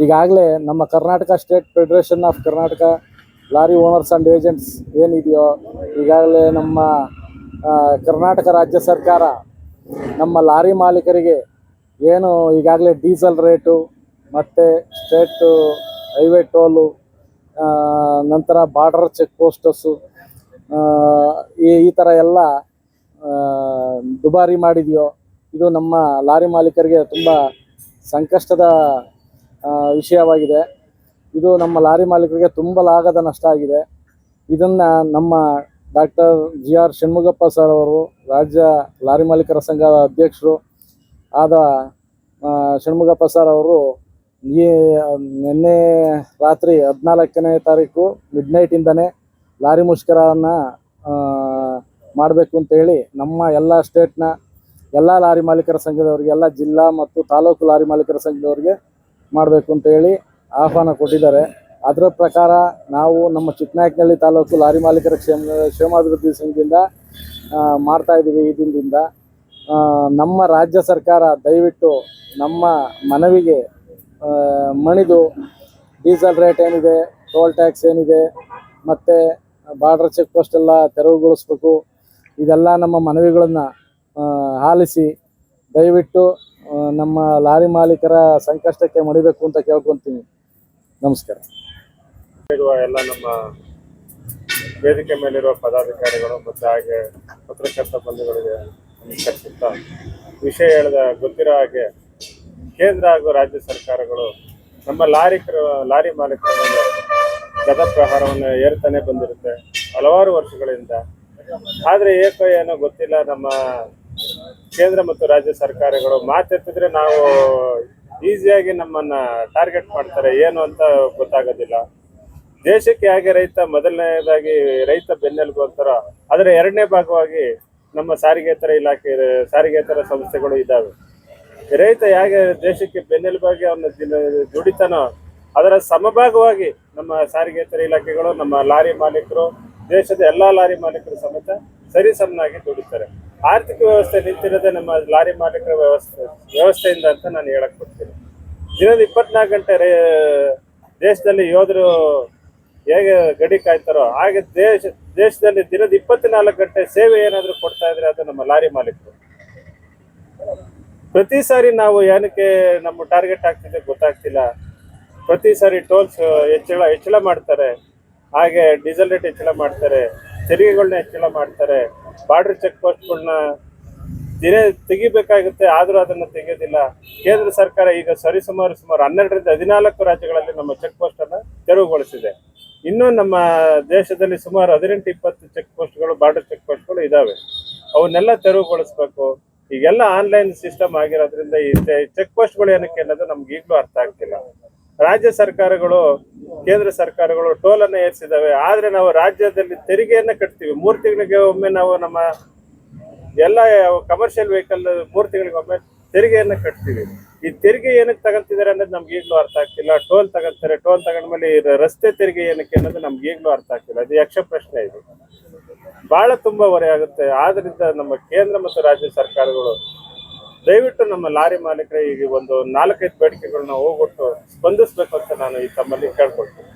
ಈಗಾಗಲೇ ನಮ್ಮ Karnataka state federation of Karnataka lorry owners and agents ಏನಿದೆಯೋ, ಈಗಾಗಲೇ ನಮ್ಮ ಕರ್ನಾಟಕ ರಾಜ್ಯ ಸರ್ಕಾರ ನಮ್ಮ ಲಾರಿ ಮಾಲೀಕರಿಗೆ ಏನು ಈಗಾಗಲೇ ಡೀಸೆಲ್ ರೇಟು ಮತ್ತು ಸ್ಟೇಟು ಹೈವೇ ಟೋಲು, ನಂತರ ಬಾರ್ಡರ್ ಚೆಕ್ ಪೋಸ್ಟಸ್ಸು, ಈ ಥರ ಎಲ್ಲ ದುಬಾರಿ ಮಾಡಿದೆಯೋ, ಇದು ನಮ್ಮ ಲಾರಿ ಮಾಲೀಕರಿಗೆ ತುಂಬ ಸಂಕಷ್ಟದ ವಿಷಯವಾಗಿದೆ. ಇದು ನಮ್ಮ ಲಾರಿ ಮಾಲೀಕರಿಗೆ ತುಂಬಲಾಗದ ನಷ್ಟ ಆಗಿದೆ. ಇದನ್ನು ನಮ್ಮ ಡಾಕ್ಟರ್ GR ಷಣ್ಮುಗಪ್ಪ ಸರ್ ಅವರು, ರಾಜ್ಯ ಲಾರಿ ಮಾಲೀಕರ ಸಂಘದ ಅಧ್ಯಕ್ಷರು ಆದ ಷಣ್ಮುಗಪ್ಪ ಸರ್ ಅವರು ನಿನ್ನೆ ರಾತ್ರಿ 14ನೇ ತಾರೀಕು ಮಿಡ್ನೈಟಿಂದನೇ ಲಾರಿ ಮುಷ್ಕರವನ್ನು ಮಾಡಬೇಕು ಅಂತೇಳಿ ನಮ್ಮ ಎಲ್ಲ ಸ್ಟೇಟ್ನ ಎಲ್ಲ ಲಾರಿ ಮಾಲೀಕರ ಸಂಘದವರಿಗೆ, ಎಲ್ಲ ಜಿಲ್ಲಾ ಮತ್ತು ತಾಲೂಕು ಲಾರಿ ಮಾಲೀಕರ ಸಂಘದವರಿಗೆ ಮಾಡಬೇಕು ಅಂತೇಳಿ ಆಹ್ವಾನ ಕೊಟ್ಟಿದ್ದಾರೆ. ಅದರ ಪ್ರಕಾರ ನಾವು ನಮ್ಮ ಚಿಕ್ಕನಾಯಕನಹಳ್ಳಿ ತಾಲೂಕು ಲಾರಿ ಮಾಲೀಕರ ಕ್ಷೇಮಾಭಿವೃದ್ಧಿ ಸಂಘದಿಂದ ಮಾಡ್ತಾಯಿದ್ದೀವಿ. ಈ ದಿನದಿಂದ ನಮ್ಮ ರಾಜ್ಯ ಸರ್ಕಾರ ದಯವಿಟ್ಟು ನಮ್ಮ ಮನವಿಗೆ ಮಣಿದು ಡೀಸೆಲ್ ರೇಟ್ ಏನಿದೆ, ಟೋಲ್ ಟ್ಯಾಕ್ಸ್ ಏನಿದೆ, ಮತ್ತು ಬಾರ್ಡರ್ ಚೆಕ್ ಪೋಸ್ಟ್ ಎಲ್ಲ ತೆರವುಗೊಳಿಸ್ಬೇಕು. ಇದೆಲ್ಲ ನಮ್ಮ ಮನವಿಗಳನ್ನು ಆಲಿಸಿ ದಯವಿಟ್ಟು ನಮ್ಮ ಲಾರಿ ಮಾಲೀಕರ ಸಂಕಷ್ಟಕ್ಕೆ ಮಣಿಬೇಕು ಅಂತ ಕೇಳ್ಕೊತೀನಿ. ನಮಸ್ಕಾರ. ಎಲ್ಲ ನಮ್ಮ ವೇದಿಕೆ ಮೇಲಿರುವ ಪದಾಧಿಕಾರಿಗಳು ಮತ್ತು ಹಾಗೆ ಪತ್ರಕರ್ತ ಬಂಧುಗಳಿಗೆ ನಮಸ್ಕರಿಸುತ್ತಾ, ವಿಷಯ ಗೊತ್ತಿರೋ ಹಾಗೆ ಕೇಂದ್ರ ಹಾಗೂ ರಾಜ್ಯ ಸರ್ಕಾರಗಳು ನಮ್ಮ ಲಾರಿ ಮಾಲೀಕರ ಮೇಲೆ ಗದ ಪ್ರಹಾರವನ್ನು ಏರ್ತಾನೆ ಬಂದಿರುತ್ತೆ ಹಲವಾರು ವರ್ಷಗಳಿಂದ. ಆದರೆ ಏನೋ ಗೊತ್ತಿಲ್ಲ, ನಮ್ಮ ಕೇಂದ್ರ ಮತ್ತು ರಾಜ್ಯ ಸರ್ಕಾರಗಳು ಮಾತೆತ್ತಿದ್ರೆ ನಾವು ಈಸಿಯಾಗಿ ನಮ್ಮನ್ನ ಟಾರ್ಗೆಟ್ ಮಾಡ್ತಾರೆ, ಏನು ಅಂತ ಗೊತ್ತಾಗೋದಿಲ್ಲ. ದೇಶಕ್ಕೆ ಹೇಗೆ ರೈತ ಮೊದಲನೇದಾಗಿ ರೈತ ಬೆನ್ನೆಲುಬು ಅಂತಾರೋ, ಅದರ ಎರಡನೇ ಭಾಗವಾಗಿ ನಮ್ಮ ಸಾರಿಗೆತರ ಇಲಾಖೆ, ಸಾರಿಗೆತರ ಸಂಸ್ಥೆಗಳು ಇದ್ದಾವೆ. ರೈತ ಹೇಗೆ ದೇಶಕ್ಕೆ ಬೆನ್ನೆಲುಬಾಗಿ ಅವನ ದುಡಿತಾನೋ, ಅದರ ಸಮಭಾಗವಾಗಿ ನಮ್ಮ ಸಾರಿಗೆತರ ಇಲಾಖೆಗಳು, ನಮ್ಮ ಲಾರಿ ಮಾಲೀಕರು, ದೇಶದ ಎಲ್ಲ ಲಾರಿ ಮಾಲೀಕರು ಸಮೇತ ಸರಿಸಮನಾಗಿ ದುಡಿತಾರೆ. ಆರ್ಥಿಕ ವ್ಯವಸ್ಥೆ ನಿಂತಿರೋದೇ ನಮ್ಮ ಲಾರಿ ಮಾಲೀಕರ ವ್ಯವಸ್ಥೆಯಿಂದ ಅಂತ ನಾನು ಹೇಳಕ್ ಕೊಡ್ತೀನಿ. ದಿನದ 24 ಗಂಟೆ ದೇಶದಲ್ಲಿ ಯೋಧರು ಹೇಗೆ ಗಡಿ ಕಾಯ್ತಾರೋ ಹಾಗೆ ದೇಶದಲ್ಲಿ ದಿನದ 24 ಗಂಟೆ ಸೇವೆ ಏನಾದರೂ ಕೊಡ್ತಾ ಇದ್ರೆ ಅದು ನಮ್ಮ ಲಾರಿ ಮಾಲೀಕರು. ಪ್ರತಿ ಸಾರಿ ನಾವು ಏನಕ್ಕೆ ನಮ್ಮ ಟಾರ್ಗೆಟ್ ಆಗ್ತಿದೆ ಗೊತ್ತಾಗ್ತಿಲ್ಲ. ಪ್ರತಿ ಸಾರಿ ಟೋಲ್ಸ್ ಹೆಚ್ಚಳ ಮಾಡ್ತಾರೆ, ಹಾಗೆ ಡೀಸೆಲ್ ರೇಟ್ ಹೆಚ್ಚಳ ಮಾಡ್ತಾರೆ, ತೆರಿಗೆಗಳನ್ನ ಹೆಚ್ಚಳ ಮಾಡ್ತಾರೆ, ಬಾರ್ಡರ್ ಚೆಕ್ ಪೋಸ್ಟ್ಗಳನ್ನ ತೆಗಿಬೇಕಾಗುತ್ತೆ, ಆದರೂ ಅದನ್ನು ತೆಗೆಯೋದಿಲ್ಲ. ಕೇಂದ್ರ ಸರ್ಕಾರ ಈಗ ಸುಮಾರು 12ರಿಂದ 14 ರಾಜ್ಯಗಳಲ್ಲಿ ನಮ್ಮ ಚೆಕ್ ಪೋಸ್ಟ್ ಅನ್ನು ತೆರವುಗೊಳಿಸಿದೆ. ಇನ್ನೂ ನಮ್ಮ ದೇಶದಲ್ಲಿ ಸುಮಾರು 18-20 ಚೆಕ್ ಪೋಸ್ಟ್ಗಳು, ಬಾರ್ಡರ್ ಚೆಕ್ ಪೋಸ್ಟ್ಗಳು ಇದಾವೆ. ಅವನ್ನೆಲ್ಲ ತೆರವುಗೊಳಿಸ್ಬೇಕು. ಈಗೆಲ್ಲ ಆನ್ಲೈನ್ ಸಿಸ್ಟಮ್ ಆಗಿರೋದ್ರಿಂದ ಈ ಚೆಕ್ ಪೋಸ್ಟ್ಗಳು ಏನಕ್ಕೆ ಅನ್ನೋದು ನಮ್ಗೆ ಈಗಲೂ ಅರ್ಥ ಆಗ್ತಿಲ್ಲ. ರಾಜ್ಯ ಸರ್ಕಾರಗಳು, ಕೇಂದ್ರ ಸರ್ಕಾರಗಳು ಟೋಲ್ ಅನ್ನ ಏರಿಸಿದಾವೆ, ಆದ್ರೆ ನಾವು ರಾಜ್ಯದಲ್ಲಿ ತೆರಿಗೆಯನ್ನ ಕಟ್ತೀವಿ. 3 ತಿಂಗಳಿಗೆ ಒಮ್ಮೆ ನಾವು ನಮ್ಮ ಎಲ್ಲ ಕಮರ್ಷಿಯಲ್ ವೆಹಿಕಲ್ 3 ತಿಂಗಳಿಗೆ ಒಮ್ಮೆ ತೆರಿಗೆಯನ್ನ ಕಟ್ತೀವಿ. ಈ ತೆರಿಗೆ ಏನಕ್ಕೆ ತಗೊಂತಿದ್ದಾರೆ ಅನ್ನೋದು ನಮ್ಗೆ ಈಗಲೂ ಅರ್ಥ ಆಗ್ತಿಲ್ಲ. ಟೋಲ್ ತಗೊಂತಾರೆ, ಟೋಲ್ ತಗೊಂಡ್ಮೇಲೆ ರಸ್ತೆ ತೆರಿಗೆ ಏನಕ್ಕೆ ಅನ್ನೋದು ನಮ್ಗೆ ಈಗಲೂ ಅರ್ಥ ಆಗ್ತಿಲ್ಲ. ಅದು ಯಕ್ಷ ಪ್ರಶ್ನೆ. ಇದು ಬಹಳ ತುಂಬಾ ಹೊರೆ ಆಗುತ್ತೆ. ಆದ್ರಿಂದ ನಮ್ಮ ಕೇಂದ್ರ ಮತ್ತು ರಾಜ್ಯ ಸರ್ಕಾರಗಳು ದಯವಿಟ್ಟು ನಮ್ಮ ಲಾರಿ ಮಾಲೀಕರ ಈಗ ಒಂದು 4-5 ಬೇಡಿಕೆಗಳನ್ನ ಹೋಗ್ಬಿಟ್ಟು ಸ್ಪಂದಿಸ್ಬೇಕು ಅಂತ ನಾನು ಈ ತಮ್ಮಲ್ಲಿ ಕೇಳ್ಕೊಳ್ತೀನಿ.